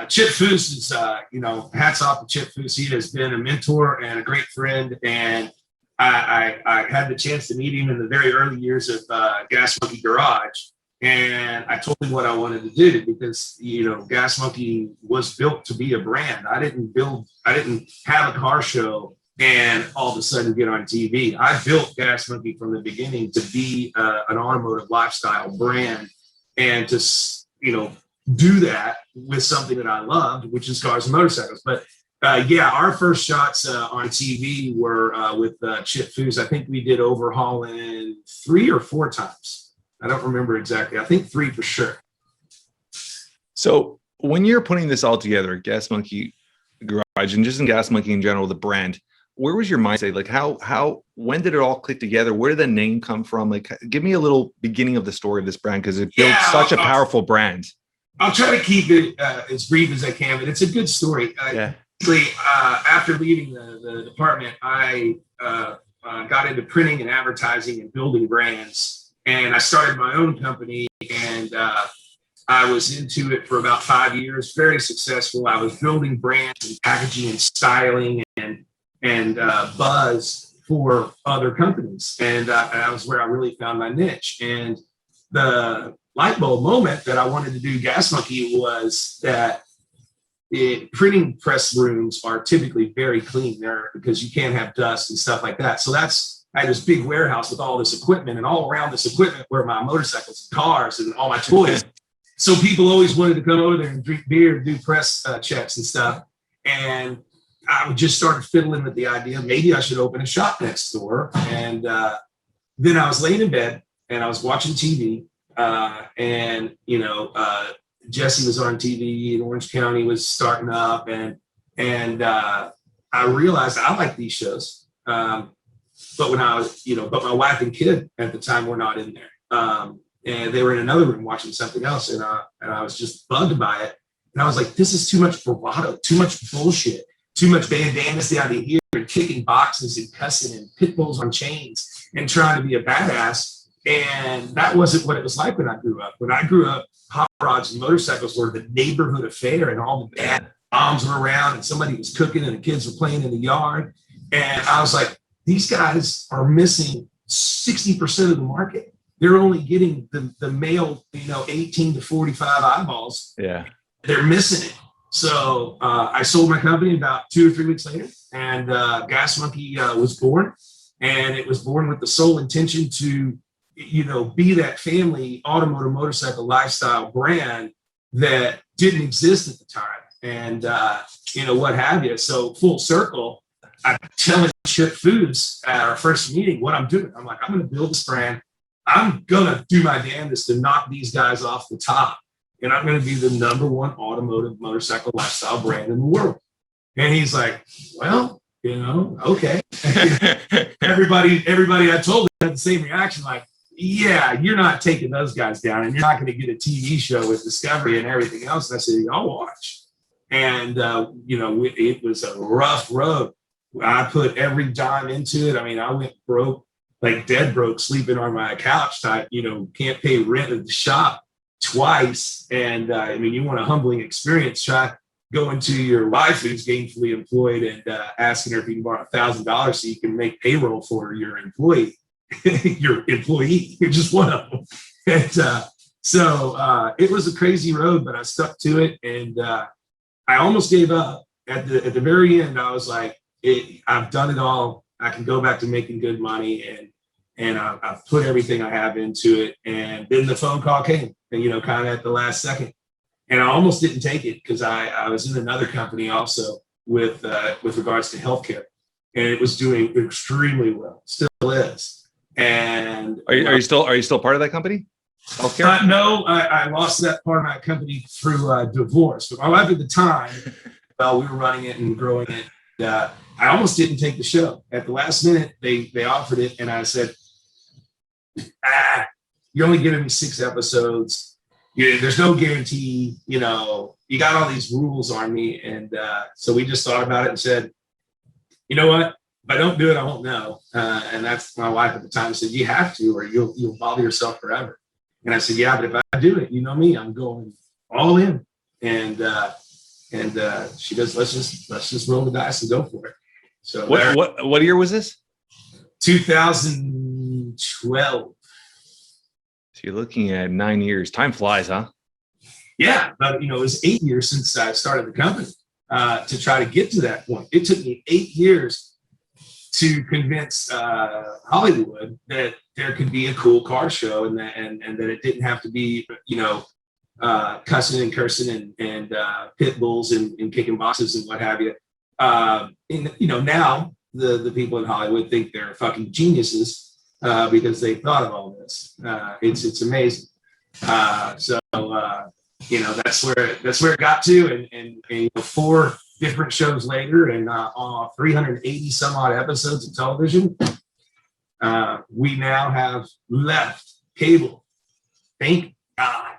Chip Foose is, hats off to Chip Foose. He has been a mentor and a great friend. And I had the chance to meet him in the very early years of Gas Monkey Garage. And I told him what I wanted to do because, Gas Monkey was built to be a brand. I didn't have a car show and all of a sudden get on TV. I built Gas Monkey from the beginning to be an automotive lifestyle brand and to, do that with something that I loved, which is cars and motorcycles. But our first shots on TV were with Chip Foose. I think we did overhauling 3 or 4 times. I don't remember exactly. I think 3 for sure. So when you're putting this all together, Gas Monkey Garage, and just in Gas Monkey in general, the brand, where was your mindset? Like when did it all click together? Where did the name come from? Like, give me a little beginning of the story of this brand, because it built such a powerful brand. I'll try to keep it as brief as I can, but it's a good story. After leaving the department, I got into printing and advertising and building brands, and I started my own company, and I was into it for about 5 years, very successful. I was building brands and packaging and styling and buzz for other companies, and that was where I really found my niche. And the light bulb moment that I wanted to do Gas Monkey was that printing press rooms are typically very clean there because you can't have dust and stuff like that. So I had this big warehouse with all this equipment, and all around this equipment were my motorcycles and cars and all my toys. So people always wanted to come over there and drink beer and do press checks and stuff. And I just started fiddling with the idea, maybe I should open a shop next door. And then I was laying in bed and I was watching TV. Jesse was on TV, and Orange County was starting up, and I realized I like these shows. But when I was, but my wife and kid at the time were not in there, and they were in another room watching something else, and I was just bugged by it, and I was like, this is too much bravado, too much bullshit, too much bandanas down to here, and kicking boxes and cussing and pit bulls on chains and trying to be a badass. And that wasn't what it was like when I grew up. When I grew up, hot rods and motorcycles were the neighborhood affair, and all the bad moms were around, and somebody was cooking, and the kids were playing in the yard. And I was like, these guys are missing 60% of the market. They're only getting the male, 18 to 45 eyeballs. Yeah, they're missing it. So I sold my company about 2 or 3 weeks later, and Gas Monkey was born, and it was born with the sole intention to be that family automotive motorcycle lifestyle brand that didn't exist at the time, and what have you. So full circle, I'm telling Chip Foose at our first meeting what I'm doing. I'm like, I'm going to build this brand. I'm going to do my damnedest to knock these guys off the top, and I'm going to be the #1 automotive motorcycle lifestyle brand in the world. And he's like, well, okay. everybody I told had the same reaction, like, yeah, you're not taking those guys down, and you're not going to get a TV show with Discovery and everything else. And I said, I'll watch. And, it was a rough road. I put every dime into it. I mean, I went broke, like dead broke, sleeping on my couch type, can't pay rent at the shop twice. And you want a humbling experience, try going to your wife who's gainfully employed and asking her if you can borrow $1,000 so you can make payroll for your employee. Your employee, you're just one of them. And so it was a crazy road, but I stuck to it, and I almost gave up. At the very end, I was like, I've done it all. I can go back to making good money, and I've put everything I have into it. And then the phone call came, and kind of at the last second, and I almost didn't take it because I was in another company also with regards to healthcare, and it was doing extremely well, still is. And are you still part of that company? Healthcare? No, I lost that part of my company through divorce. But my wife at the time, we were running it and growing it. I almost didn't take the show. At the last minute, they offered it, and I said, you're only giving me 6 episodes. There's no guarantee. You got all these rules on me, and so we just thought about it and said, you know what? If I don't do it, I won't know. And that's my wife at the time said, you have to, or you'll bother yourself forever. And I said, yeah, but if I do it, you know me, I'm going all in. And And she goes, let's just roll the dice and go for it. So what year was this? 2012. So you're looking at 9 years. Time flies, huh? Yeah, but it was 8 years since I started the company to try to get to that point. It took me 8 years to convince Hollywood that there could be a cool car show and that it didn't have to be, cussing and cursing and pit bulls and kicking bosses and what have you. Now the people in Hollywood think they're fucking geniuses because they thought of all this. It's amazing. That's where it got to, and 4 different shows later, and on 380 some odd episodes of television, we now have left cable. Thank God.